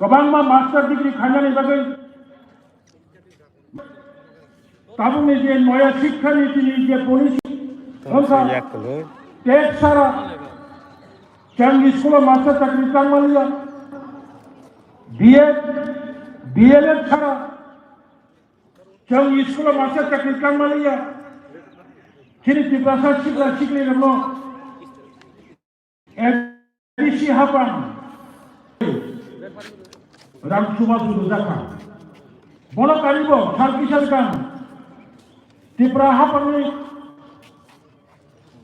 गोबां master degree खांनानै बागै ताबुनि जे नया शिक्षा नीतिनि जे पलिसि ओंखा टेक्स सारा जों स्कुलाव मास्टार चाकरि खालामलिया बीएलएड सारा जों स्कुलाव मास्टार चाकरि खालामलिया खिनि भाषा शिक्षा शिखले दङ एडिसि हापां राम समाज रुजाखा बन कारिब सारकिसारकां त्रिपुरा हापांनि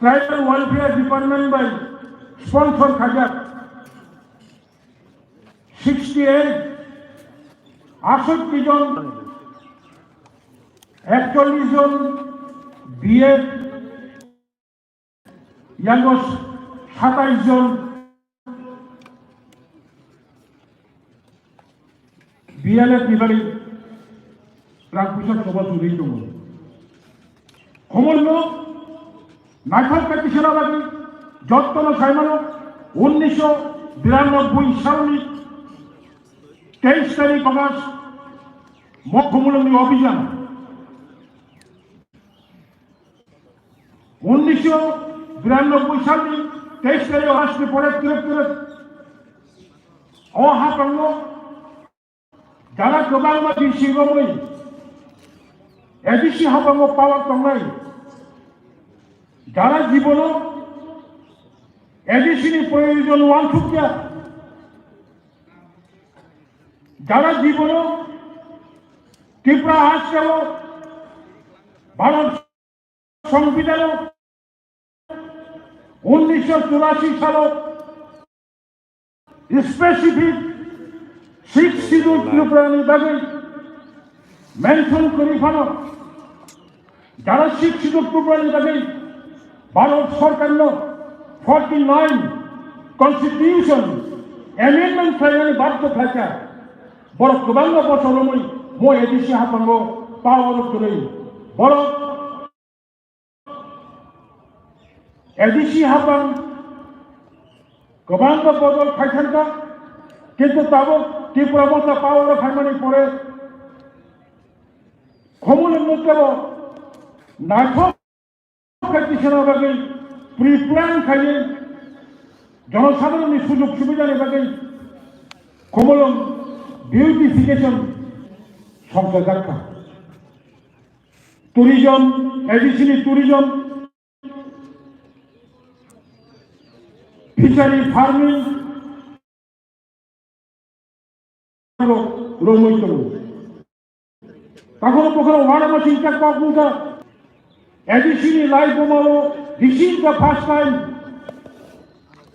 tribal welfare department by sponsor खाजाक 68 68 জন 41 জন বিএড ইয়াঙ্গস 27 জন বিএলএড বিভাগে রাজপুষক সভা চুরি দङ খবর নাইফাল প্রেকটিশনারবাদী যত্ন সাইমানো 1992 সালनि 23 তারিখ অগাস্ট মক্ষমূলনী অভিযান 1992 সালनि 23 তারিখ অগাস্টनि পরে তুরত অহাপাঙ্গ যারা गोबां मानसि सिगाङै एडिसि हापांगो पावार दंनाय যারা জীবনও এডিসিনি প্রয়োজন ওয়ানসুকিয়া যারা জীবনও ত্রিপুরা আসছিল ভারত সংবিধান 1984 সাল স্পেসিফিক 6 শিডিউল ত্রিপুরানি বাগে মেনশন করি ফানো যারা 6 শিডিউল ত্রিপুরানি বাগে भारत सरकार 49 कन्स्टिट्यूशन एमेंडमेंट खालामनानै बाध्य थाखा बर गोबां बोसोरमै मो एडिसि हापांगो पावर करै बर एडिसि हापां गोबां बदल खायथानका किन्तु ताबो त्रिपुरा भाषा पावर खालामनानै परे खमलनो केबो नायथ प्रेक्टिशनार बागै प्रिप्लान खायो जनसाधारणनि सुजुग सुबिदानि बागै कमलम बिउटिफिकेशन संख्या जाखा टूरिज्म एडिसिनि टूरिज्म फिशारि फार्मिंग रमै दङ कखनो कखनो वारामा चिंता पाकुंगा एडिसि लाइफ बोमालो this is the first time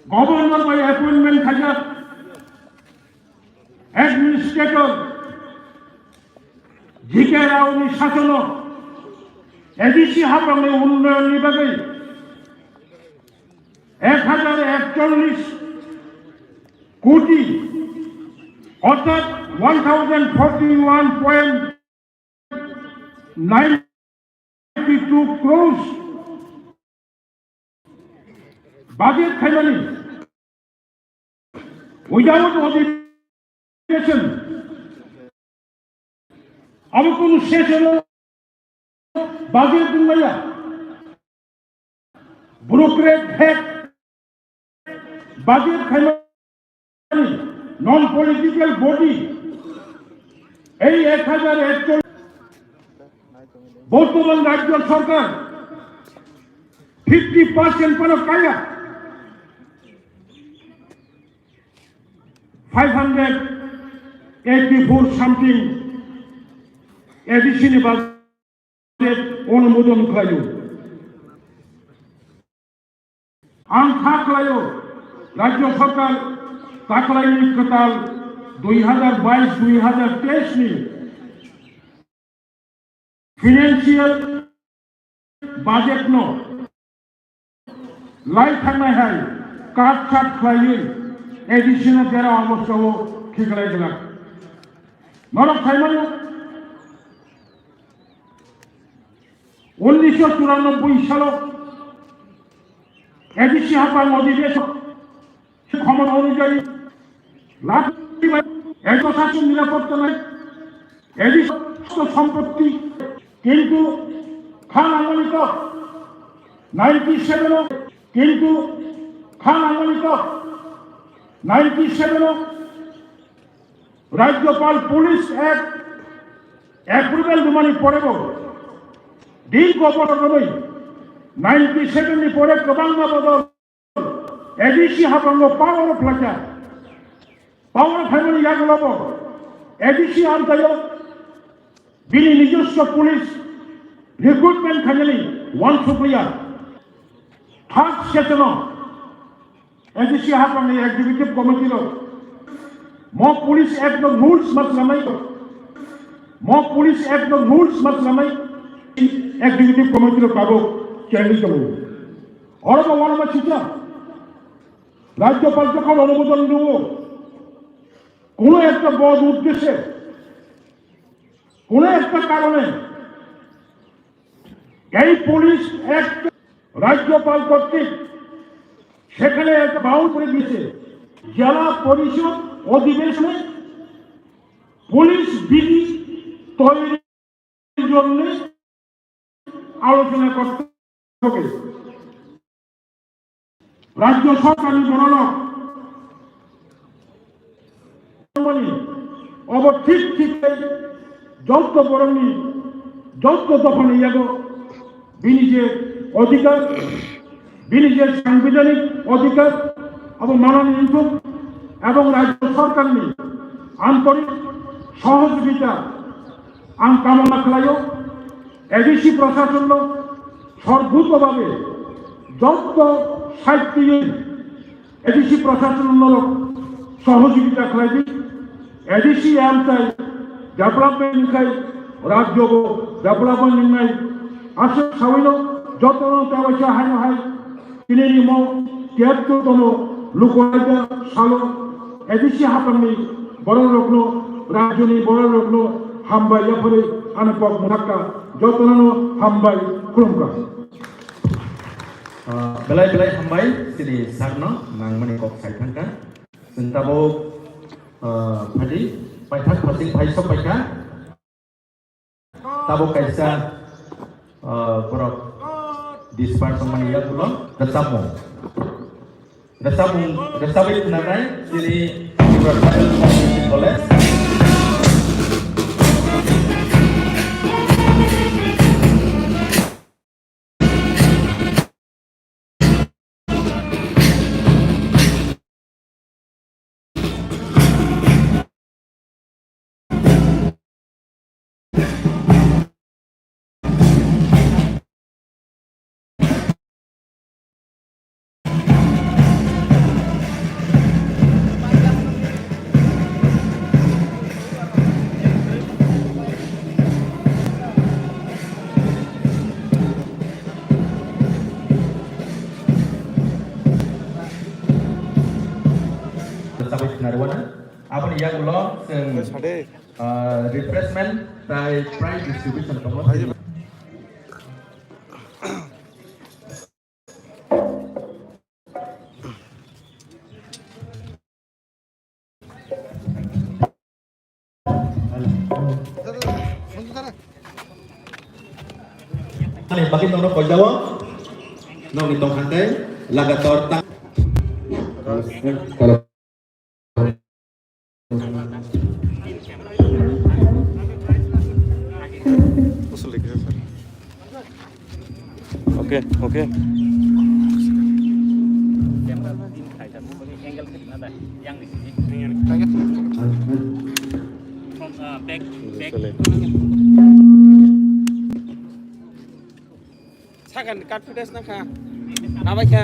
governor by appointment खाजा एडमिनिस्ट्रेटर जिके रावनि शासन एडिसि हापांनि उन्नयननि बागै 1041 कोटी अर्थात 1041.92 crores budget खायमानि without obligation अब कोन शेष हलो budget दुंगाया ब्रोकरेज हेड budget खायमानि नन पलिटिकल बॉडी এই 1041 বর্তমান রাজ্য সরকার 50% पर पाया 584 something एडिसि बाजेट अनुमोदन खायो आं थाख्लायो राज्य सरकार ताख्लायनि कताल 2022-2023 नि फाइनेंशियल बजेट नो लाइट थांनाय है काट खालायो एडिसि जेराव अवस्थायाव खिगलाय गला नरक थाइमानो 1994 सालाव एडिसि हापां अधिवेशन क्षमता अनुयायी লাঠি এক শাসন নিরাপত্তা নাই, এটি সম্পত্তি। কিন্তু খান আমলিত 97 কিন্তু খান আমলিত 97 রাজ্যপাল পুলিশ এপ্রিল দুমানি পড়েব দীর্ঘ পরবর্তী 97 পরে প্রবাঙ্গ বদল এডিসি হাবাঙ্গ পাওয়ার ফ্লাকা পাওয়ার ফ্যামিলি ইয়াগুলো এডিসি আনতায় বিনি নিজস্ব police recruitment family one Supriya third session ADC হাবাঙ্গ এক্সিকিউটিভ কমিটির म पुलिस एक्ट नो रूल्स मसलामै म पुलिस एक्ट नो रूल्स मसलामै एग्जीक्यूटिव कमिटी रो कागो चेंज करबो और वनमा छिटा राज्यपाल যখন অনুমোদন দেব কোন একটা বড় উদ্দেশ্যে কোন একটা কারণে এই পুলিশ অ্যাক্ট রাজ্যপাল কর্তৃক সেখানে একটা বাউন্ড করে দিয়েছে জেলা পরিষদ অধিবেশনে পুলিশ বিধি তৈরির জন্য আলোচনা করতে হবে। রাজ্য সরকারি বড়লোক ঠিক ঠিক যৌথ বরণী যৌথ দফানে যাবো বিনিজের অধিকার বিনিজের সাংবিধানিক অধিকার এবং মাননীয় এবং রাজ্য সরকার নিয়ে আন্তরিক সহযোগিতা আম কামনা খেলায় এডিসি প্রশাসন সর্বতভাবে যত সাহিত্য এডিসি প্রশাসন সহযোগিতা খেলাই এডিসি আমতাই ডেভেলপমেন্ট খাই রাজ্য ডেভেলপমেন্ট নাই আসে সাইল যত ব্যবসা হাই হাই তিনি 73তম লুকাইটা সালো এডিসি হাপানি বড় লোকনো রাজ্যনি বড় লোকনো হামবাই ইয়াফরে আনপক মুনাক্কা যতনানো হামবাই খুলুমকা belai hambai sini sarno nangmani kok saitangka sentabo phadi paithak phasing phaiso paika tabo kaisa borok dispart mani ya gulo resamo resabit narai sini boleh Narwana, apa yang ulo refreshment by price distribution promotion. Bagi nono kojawa, nono itong hantai, lagator tak. Oke. Yang di sini. Back. Sakan cut footage na ka. Nabai ka.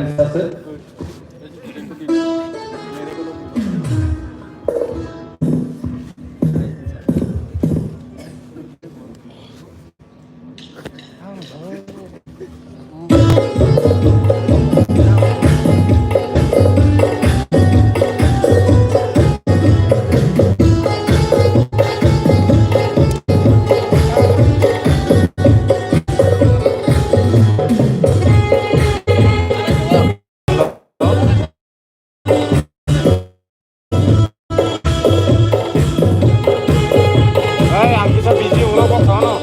organisasi. Ang bisa busy ulo kok sono.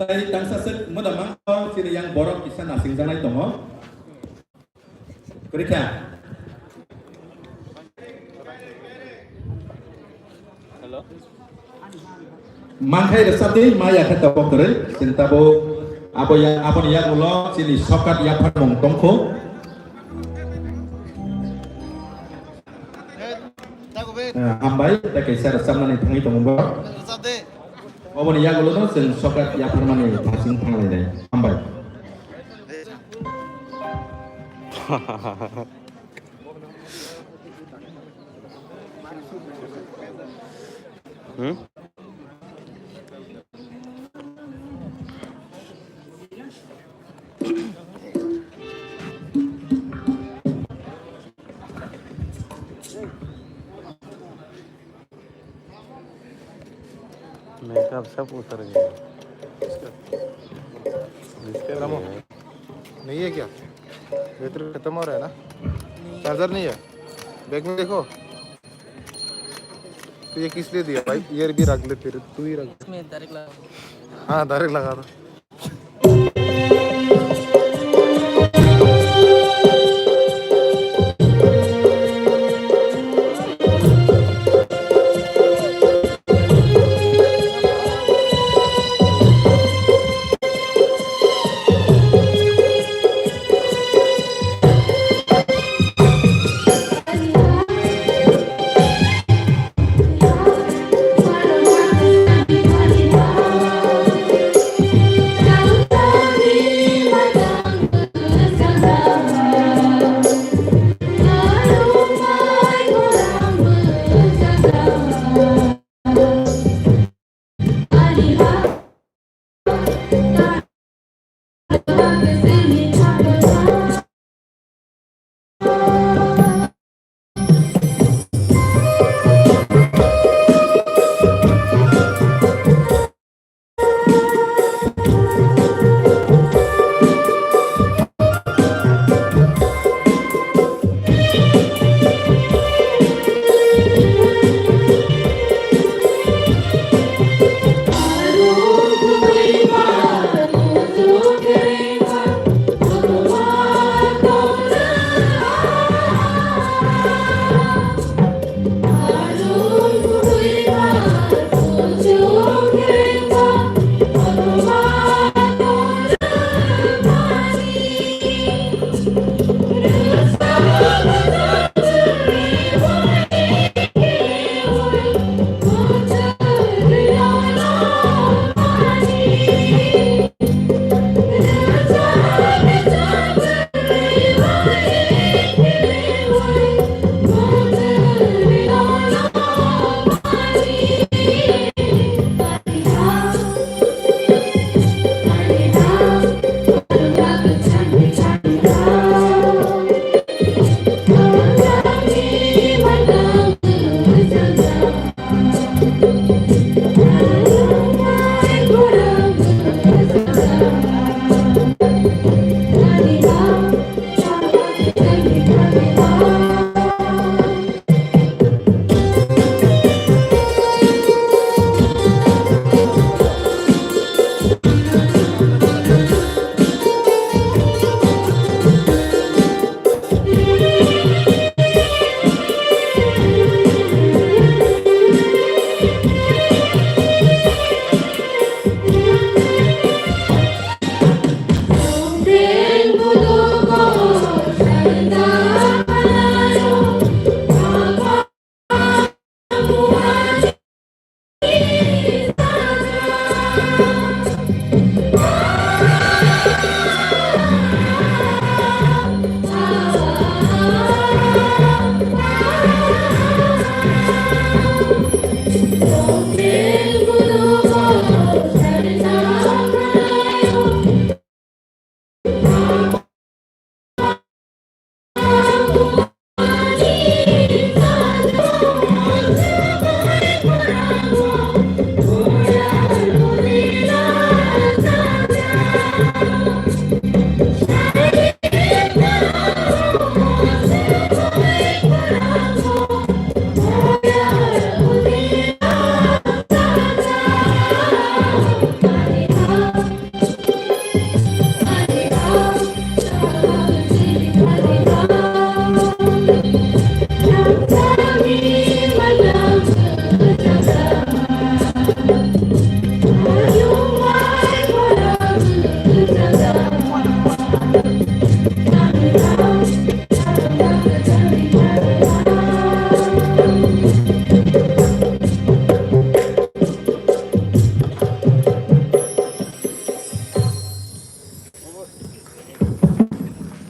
Mulai tangsasek modamang sini yang borok kisah nasing janai tongo. Kerja. Halo. Mangkai resapti maya kata pokere sintabo apa ni yang ulo sini sokat yang mong tongko. Ambai tak kisah resap nani tangi tongbo. Apa ni yang ulo tu sen sokat yang permane pasing tangai deh. Ambai. Hmm? Makeup सब उतर गया नहीं है क्या battery खत्म हो रहा है ना चार्जर नहीं है बैग में देखो तो ये किस लिए दिया भाई ईयर भी रख ले फिर तू ही रख इसमें डायरेक्ट लगा हाँ डायरेक्ट लगा दो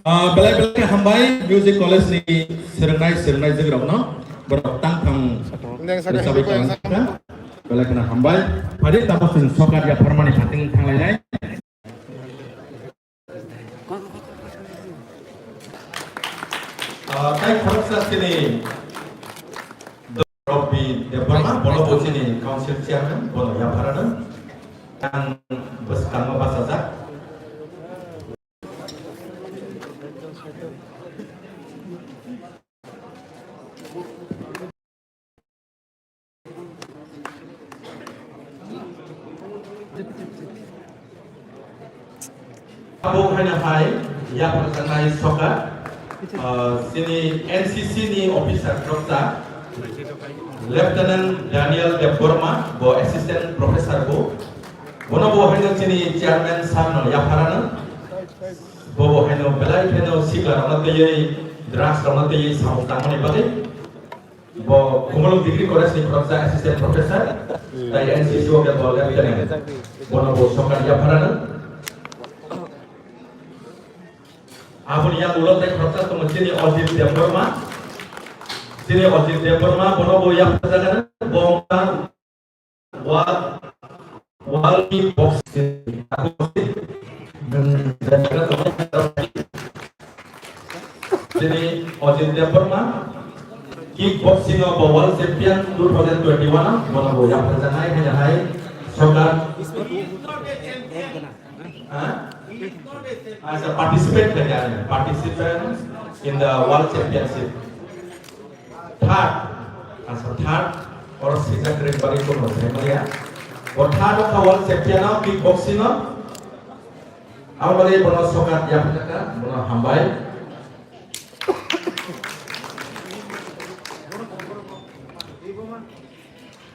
Belai-belai hambai music college ni serengai jegrok no berok tangkang sabai kawan belai kena hambai pada tapo sen sokar ya permani pating tanglai tai kharsa sini Robi Department bono bocini council chairman bono ya parana yang bersama bahasa Abu Hanafai ya perkenai soccer sini NCC ni officer dokter Lieutenant Daniel Deborma bo assistant professor bo bono bo hanya sini chairman samno ya parana bo hanya belai hanya sigla ramai teye draft ramai teye saung tangani bagai bo kumulung degree college ni professor assistant professor dari NCC bo lieutenant bono bo soccer ya parana Abun yang ulang dari proses kemudian audit Deborma, sini audit Deborma, bono boyak perjalanan, bongkar, wali box, sini audit Deborma, kickboxing world champion 2021, bono boyak perjalanan hanya hai, soccer. As a participant in the World Championship. Third or season grade bagi pun ya. Third of the World Champion of kickboxing awal bagi bono sokat yang mereka bono hambai.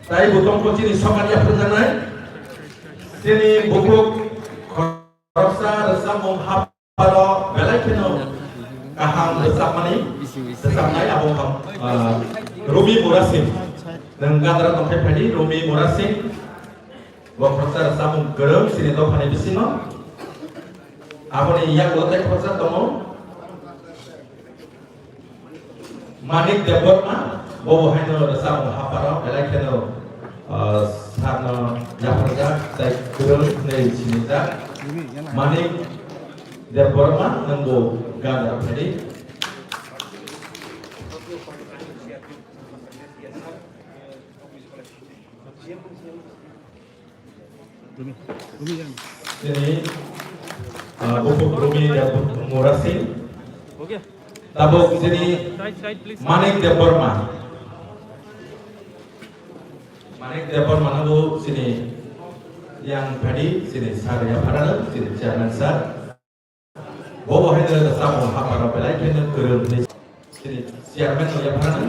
Saya butuh kunci di sokat yang perjalanan. Sini buku Rosa resam menghapalo belai keno kahang resam mani resam nai abong kam Rumi Murasim dan gadara tempat padi Rumi Murasim bok rosa resam gerem sini to pani bisino abon yang lotek rosa tomo Manik Deborma bobo heno resam menghapalo belai keno sarno jakarta saya gerem nei sini ta Manik Deborma nanggo gadar padi ini buku Rumi Murasim tabuk sini Manik Deborma nanggo sini yang tadi sini saya parana sini chairman sir bobo hanya sama apa belai kena kerem sini chairman ya parana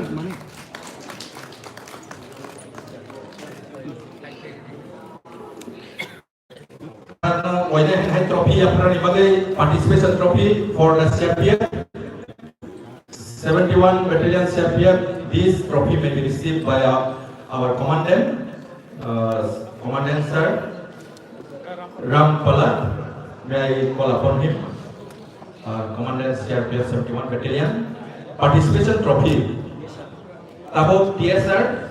karena wajah hai trophy ya parana sebagai participation trophy for the champion 71 battalion champion. This trophy may be received by our commandant sir Ram Pala, may I call upon him, Commandant CRPF 71 Battalion, participation trophy. Tabok TSR,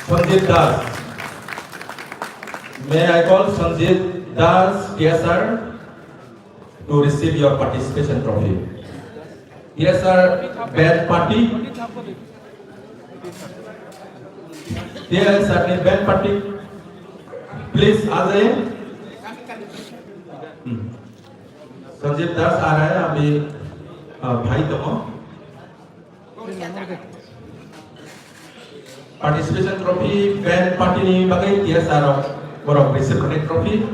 Sanjit Das. May I call Sanjit Das TSR to receive your participation trophy. TSR band party. TSR band party. Please आ जाइए। संजीव दास आ रहा है अभी भाई तमो participation trophy band party ni bagai dia sarok borok receive trophy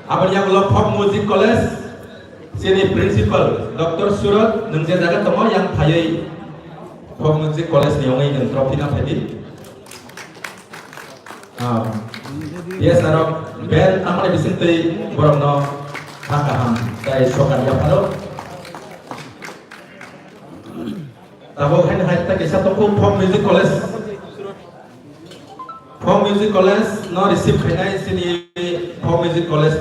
abang yang lo pop music college sini principal Dr. Surat nunggu jaga temo yang thayai pop music college ni ongai dengan trophy na phedi dia sarok band amane bisintai borok no hakaham dai sokan ya pano tabo hen haita ke satu pop music college no receive khainai sini pop music college